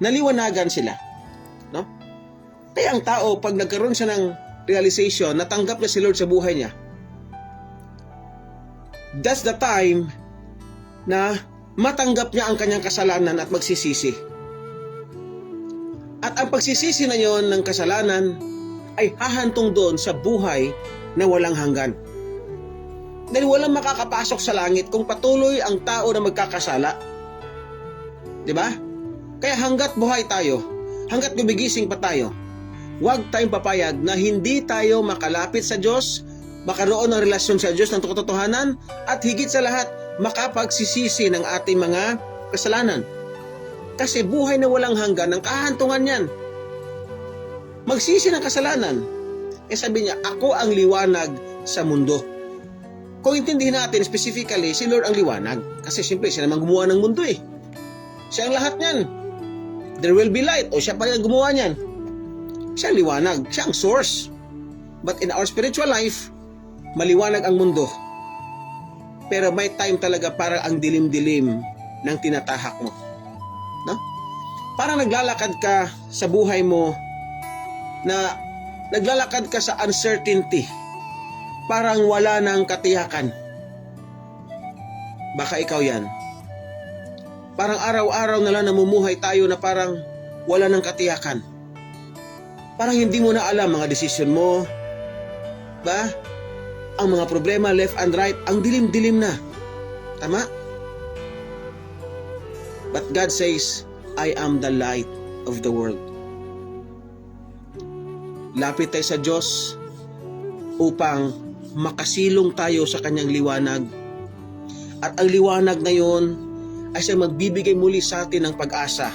naliwanagan sila. No? Kaya ang tao, pag nagkaroon siya ng realization, natanggap niya si Lord sa buhay niya, that's the time na matanggap niya ang kanyang kasalanan at magsisisi. At ang pagsisisi na yon ng kasalanan ay hahantong doon sa buhay na walang hanggan. Dahil walang makakapasok sa langit kung patuloy ang tao na magkakasala. Diba? Kaya hanggat buhay tayo, hanggat gumigising pa tayo, huwag tayong papayag na hindi tayo makalapit sa Diyos, makaroon ng relasyon sa Diyos ng totohanan, at higit sa lahat, makapagsisisi ng ating mga kasalanan. Kasi buhay na walang hanggan ang kahantungan yan. Magsisi ng kasalanan. Sabi niya, ako ang liwanag sa mundo. Kung intindihin natin specifically, si Lord ang liwanag. Kasi siyempre, siya naman gumawa ng mundo eh. Siya ang lahat niyan. There will be light. O siya pa rin gumawa niyan. Siya ang liwanag. Siya ang source. But in our spiritual life, maliwanag ang mundo. Pero may time talaga para ang dilim-dilim ng tinatahak mo. No? Parang naglalakad ka sa buhay mo na naglalakad ka sa uncertainty. Parang wala nang katiyakan. Baka ikaw yan. Parang araw-araw na lang namumuhay tayo na parang wala nang katiyakan. Parang hindi mo na alam mga desisyon mo. Ba? Ang mga problema left and right, ang dilim-dilim na. Tama? But God says, I am the light of the world. Lapit tayo sa Diyos upang makasilong tayo sa kanyang liwanag. At ang liwanag na yon ay siya magbibigay muli sa atin ng pag-asa